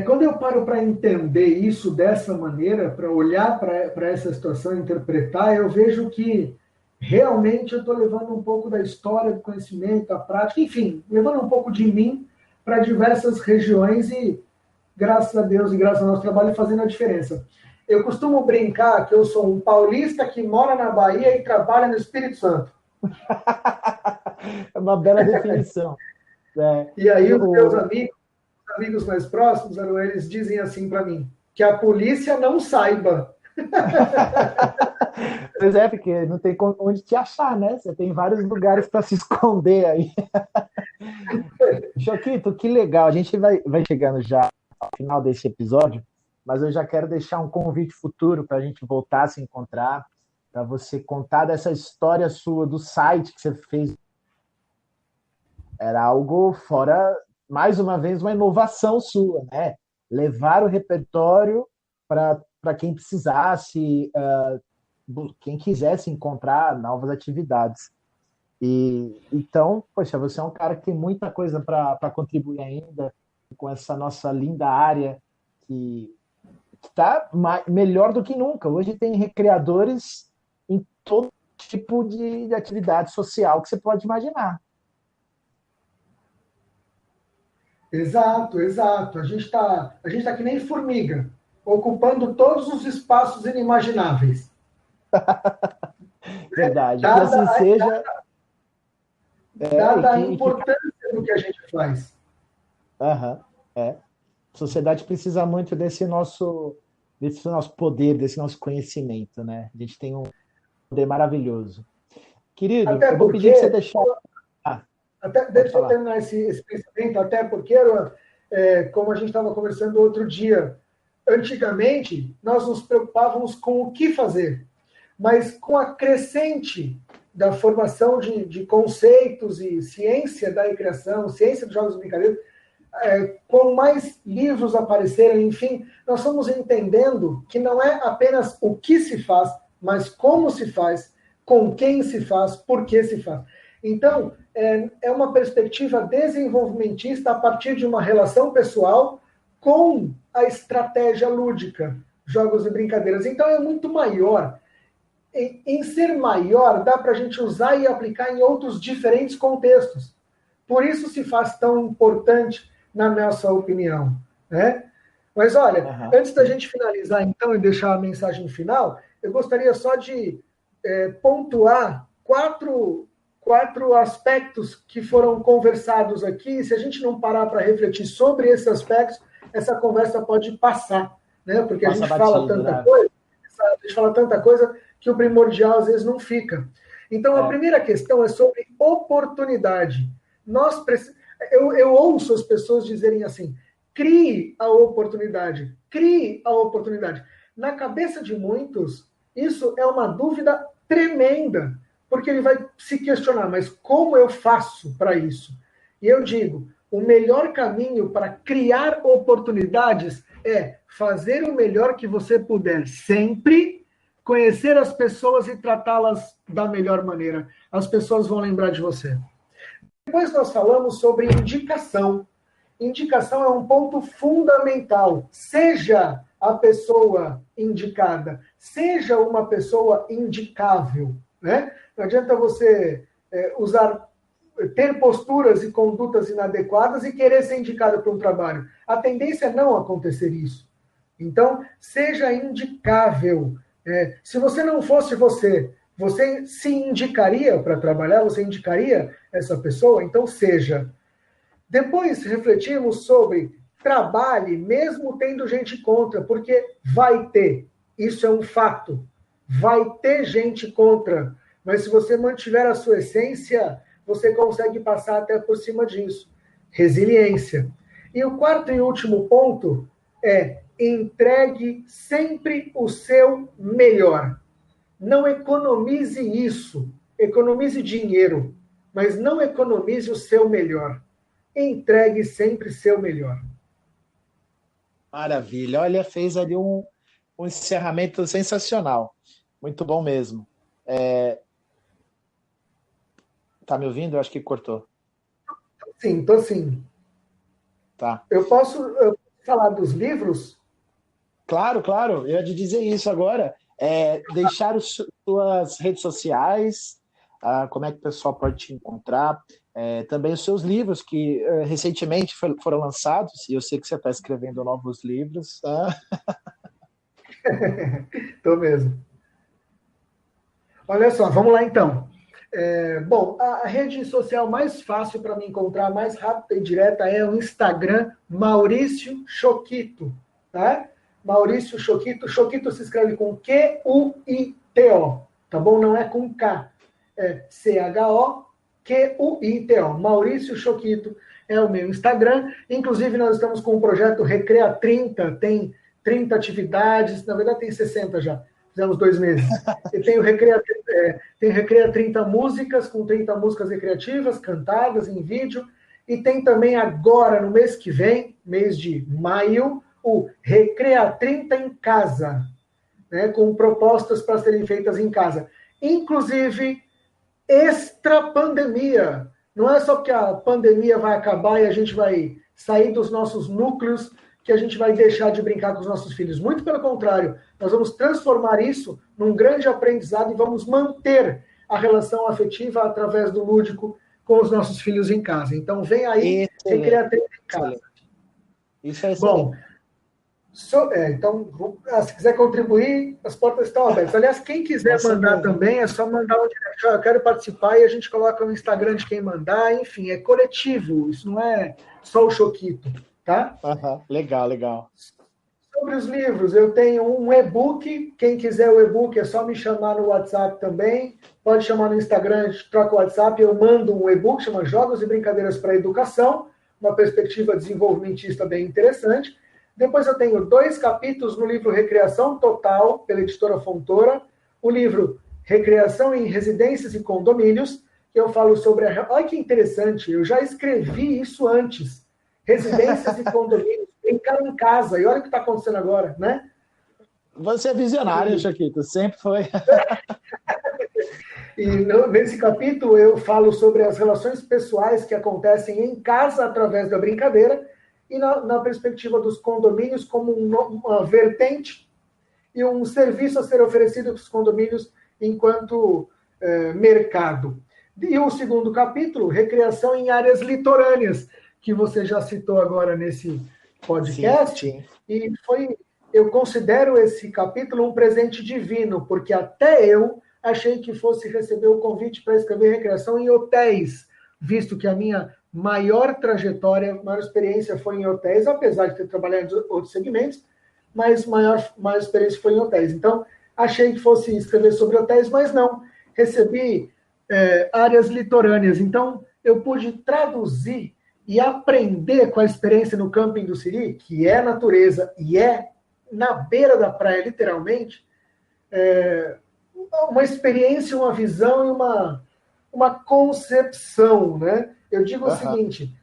Quando eu paro para entender isso dessa maneira, para olhar para essa situação, interpretar, eu vejo que realmente eu estou levando um pouco da história, do conhecimento, da prática, enfim, levando um pouco de mim para diversas regiões e, graças a Deus e graças ao nosso trabalho, fazendo a diferença. Eu costumo brincar que eu sou um paulista que mora na Bahia e trabalha no Espírito Santo. É uma bela definição. E aí os meus amigos mais próximos, eles dizem assim para mim, que a polícia não saiba. Pois é, porque não tem onde te achar, né? Você tem vários lugares para se esconder aí. Choquito, que legal. A gente vai chegando já ao final desse episódio, mas eu já quero deixar um convite futuro para a gente voltar a se encontrar, para você contar dessa história sua, do site que você fez. Era algo fora, mais uma vez, uma inovação sua, né? Levar o repertório para quem precisasse, quem quisesse encontrar novas atividades. E então, poxa, você é um cara que tem muita coisa para contribuir ainda com essa nossa linda área que está melhor do que nunca. Hoje tem recreadores em todo tipo de atividade social que você pode imaginar. Exato. A gente tá que nem formiga, ocupando todos os espaços inimagináveis. Verdade. Que assim seja. Dada a importância do que a gente faz. A sociedade precisa muito desse nosso poder, desse nosso conhecimento, né? A gente tem um poder maravilhoso. Querido, até eu vou pedir que você deixar. Deixa eu terminar esse pensamento, até porque, como a gente estava conversando outro dia, antigamente nós nos preocupávamos com o que fazer, mas com a crescente da formação de conceitos e ciência da recreação, ciência dos jogos e brincadeiras, com mais livros aparecerem, enfim, nós fomos entendendo que não é apenas o que se faz, mas como se faz, com quem se faz, por que se faz. Então, é uma perspectiva desenvolvimentista a partir de uma relação pessoal com a estratégia lúdica, jogos e brincadeiras. Então, é muito maior. Em ser maior, dá para a gente usar e aplicar em outros diferentes contextos. Por isso se faz tão importante, na nossa opinião. Né? Mas, olha, antes da gente finalizar, então, e deixar a mensagem final, eu gostaria só de pontuar quatro aspectos que foram conversados aqui. Se a gente não parar para refletir sobre esses aspectos, essa conversa pode passar, né? Porque a gente fala tanta coisa, a gente fala tanta coisa que o primordial às vezes não fica. Então, a primeira questão é sobre oportunidade. Eu ouço as pessoas dizerem assim: crie a oportunidade. Na cabeça de muitos, isso é uma dúvida tremenda, porque ele vai se questionar, mas como eu faço para isso? E eu digo, o melhor caminho para criar oportunidades é fazer o melhor que você puder sempre, conhecer as pessoas e tratá-las da melhor maneira. As pessoas vão lembrar de você. Depois nós falamos sobre indicação. Indicação é um ponto fundamental. Seja a pessoa indicada, seja uma pessoa indicável, né? Não adianta você ter posturas e condutas inadequadas e querer ser indicado para um trabalho. A tendência é não acontecer isso. Então, seja indicável. Se você não fosse você se indicaria para trabalhar? Você indicaria essa pessoa? Então, seja. Depois refletimos sobre trabalhe, mesmo tendo gente contra, porque vai ter. Isso é um fato. Vai ter gente contra. Mas se você mantiver a sua essência, você consegue passar até por cima disso. Resiliência. E o quarto e último ponto é entregue sempre o seu melhor. Não economize isso. Economize dinheiro, mas não economize o seu melhor. Entregue sempre seu melhor. Maravilha. Olha, fez ali um encerramento sensacional. Muito bom mesmo. Tá me ouvindo? Eu acho que cortou. Sim, tô sim. Tá. Eu posso falar dos livros? Claro, claro. Eu ia te dizer isso agora. Deixar as suas redes sociais, como é que o pessoal pode te encontrar, também os seus livros que recentemente foram lançados, e eu sei que você está escrevendo novos livros. Tá? Tô mesmo. Olha só, vamos lá então. Bom, a rede social mais fácil para me encontrar, mais rápida e direta é o Instagram Maurício Choquito, tá? Maurício Choquito. Choquito se escreve com Q-U-I-T-O, tá bom? Não é com K. É C-H-O-Q-U-I-T-O. Maurício Choquito é o meu Instagram. Inclusive, nós estamos com um projeto Recrea 30, tem 30 atividades, na verdade tem 60 já. Fizemos 2 meses. E tem o Recrea 30 músicas, com 30 músicas recreativas, cantadas em vídeo. E tem também agora, no mês que vem, mês de maio, o Recrea 30 em casa, né, com propostas para serem feitas em casa. Inclusive, extra pandemia. Não é só porque a pandemia vai acabar e a gente vai sair dos nossos núcleos que a gente vai deixar de brincar com os nossos filhos. Muito pelo contrário, nós vamos transformar isso num grande aprendizado e vamos manter a relação afetiva através do lúdico com os nossos filhos em casa. Então, vem aí, Recrea 30 em casa. Isso é bom. Então, se quiser contribuir, as portas estão abertas. Aliás, quem quiser mandar também, é só mandar um direct. Eu quero participar e a gente coloca no Instagram de quem mandar. Enfim, é coletivo. Isso não é só o Choquito. Tá? Legal. Sobre os livros, eu tenho um e-book. Quem quiser o e-book é só me chamar no WhatsApp também. Pode chamar no Instagram, a gente troca o WhatsApp. Eu mando um e-book, chama Jogos e Brincadeiras para a Educação, uma perspectiva desenvolvimentista bem interessante. Depois eu tenho 2 capítulos no livro Recreação Total, pela editora Fontoura. O livro Recreação em Residências e Condomínios, que eu falo sobre Olha que interessante, eu já escrevi isso antes. Residências e condomínios, brincar em casa. E olha o que está acontecendo agora, né? Você é visionário, Choquito, sempre foi. E nesse capítulo eu falo sobre as relações pessoais que acontecem em casa através da brincadeira e na perspectiva dos condomínios como uma vertente e um serviço a ser oferecido para os condomínios enquanto mercado. E o segundo capítulo, recreação em áreas litorâneas, que você já citou agora nesse podcast, sim. E eu considero esse capítulo um presente divino, porque até eu achei que fosse receber o convite para escrever recreação em hotéis, visto que a minha maior trajetória, maior experiência foi em hotéis, apesar de ter trabalhado em outros segmentos, mas maior experiência foi em hotéis. Então, achei que fosse escrever sobre hotéis, mas não. Recebi áreas litorâneas, então eu pude traduzir e aprender com a experiência no camping do Siri, que é natureza e é na beira da praia, literalmente, uma experiência, uma visão e uma concepção, né? Eu digo o seguinte,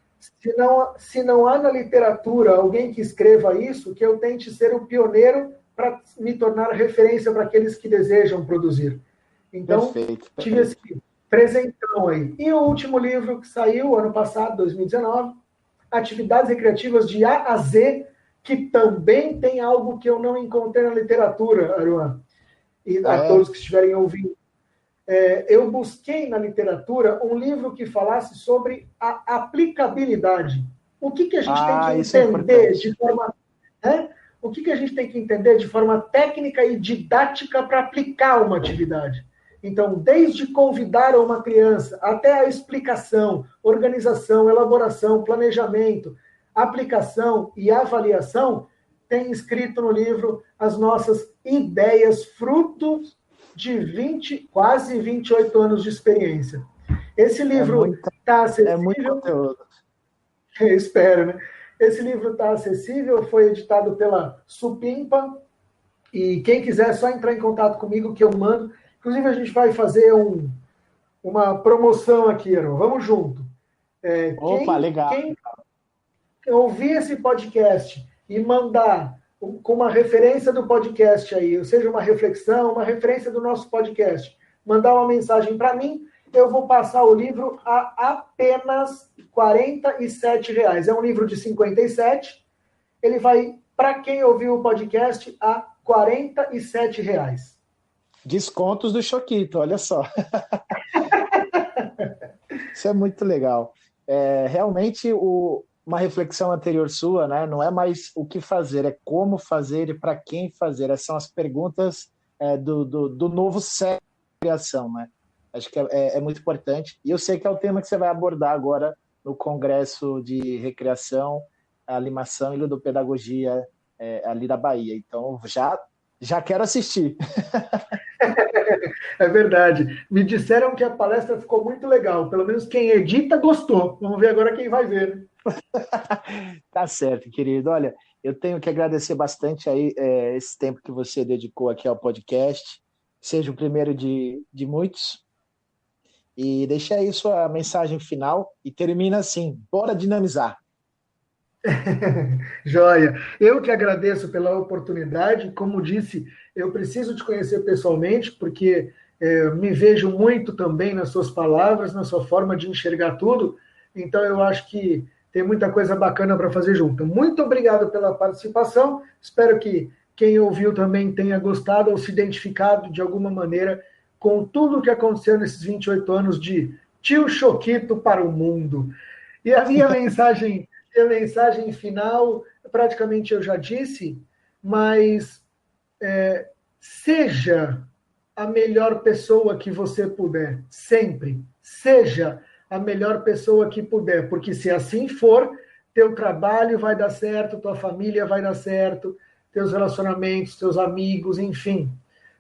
se não há na literatura alguém que escreva isso, que eu tente ser o pioneiro para me tornar referência para aqueles que desejam produzir. Então, tive esse presentão aí. E o último livro que saiu ano passado, 2019, Atividades Recreativas de A a Z, que também tem algo que eu não encontrei na literatura, Aruan, e a todos que estiverem ouvindo. Eu busquei na literatura um livro que falasse sobre a aplicabilidade. O que a gente tem que entender de forma... O que a gente tem que entender de forma técnica e didática para aplicar uma atividade? Então, desde convidar uma criança até a explicação, organização, elaboração, planejamento, aplicação e avaliação, tem escrito no livro as nossas ideias, frutos de quase 28 anos de experiência. Esse livro está acessível. É muito conteúdo. Eu espero, né? Esse livro está acessível, foi editado pela Supimpa, e quem quiser é só entrar em contato comigo que eu mando. Inclusive, a gente vai fazer uma promoção aqui, Aaron. Vamos junto. Legal. Quem ouvir esse podcast e mandar com uma referência do podcast aí, ou seja, uma reflexão, uma referência do nosso podcast, mandar uma mensagem para mim, eu vou passar o livro a apenas R$ 47. É um livro de 57. Ele vai, para quem ouviu o podcast, a R$ 47. Descontos do Choquito, olha só. Isso é muito legal. Realmente, uma reflexão anterior sua, né? Não é mais o que fazer, é como fazer e para quem fazer. Essas são as perguntas do novo século de criação, né? Acho que é muito importante. E eu sei que é o tema que você vai abordar agora no Congresso de Recreação, Animação e Ludopedagogia ali da Bahia. Então, já quero assistir. É verdade. Me disseram que a palestra ficou muito legal. Pelo menos quem edita gostou. Vamos ver agora quem vai ver. Tá certo, querido. Olha, eu tenho que agradecer bastante aí esse tempo que você dedicou aqui ao podcast. Seja o primeiro de muitos. E deixa aí sua mensagem final e termina assim, bora dinamizar. Joia. Eu que agradeço pela oportunidade. Como disse, eu preciso te conhecer pessoalmente, porque me vejo muito também nas suas palavras, na sua forma de enxergar tudo. Então, eu acho que tem muita coisa bacana para fazer junto. Muito obrigado pela participação. Espero que quem ouviu também tenha gostado ou se identificado de alguma maneira com tudo o que aconteceu nesses 28 anos de Tio Choquito para o mundo. E a minha mensagem final, praticamente eu já disse, mas seja a melhor pessoa que você puder, sempre. Seja a melhor pessoa que puder, porque se assim for, teu trabalho vai dar certo, tua família vai dar certo, teus relacionamentos, teus amigos, enfim.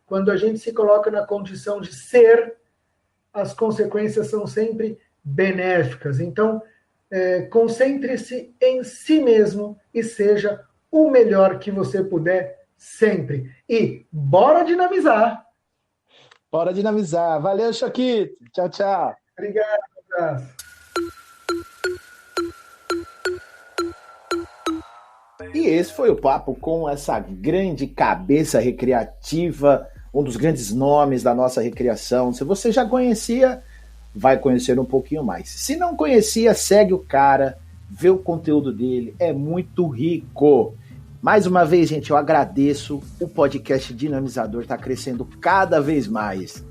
Quando a gente se coloca na condição de ser, as consequências são sempre benéficas. Então, concentre-se em si mesmo e seja o melhor que você puder sempre. E bora dinamizar! Bora dinamizar. Valeu, Choquito. Tchau, tchau. Obrigado, um abraço. E esse foi o papo com essa grande cabeça recreativa, um dos grandes nomes da nossa recreação. Se você já conhecia, vai conhecer um pouquinho mais. Se não conhecia, segue o cara, vê o conteúdo dele, é muito rico. Mais uma vez, gente, eu agradeço. O podcast Dinamizador está crescendo cada vez mais.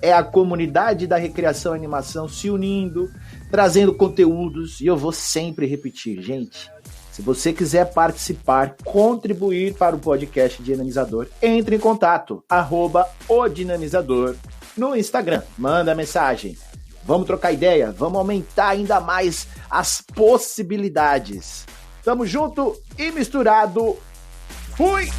É a comunidade da recreação e animação se unindo, trazendo conteúdos, e eu vou sempre repetir, gente. Se você quiser participar, contribuir para o podcast Dinamizador, entre em contato, @odinamizador no Instagram. Manda mensagem. Vamos trocar ideia, vamos aumentar ainda mais as possibilidades. Tamo junto e misturado. Fui!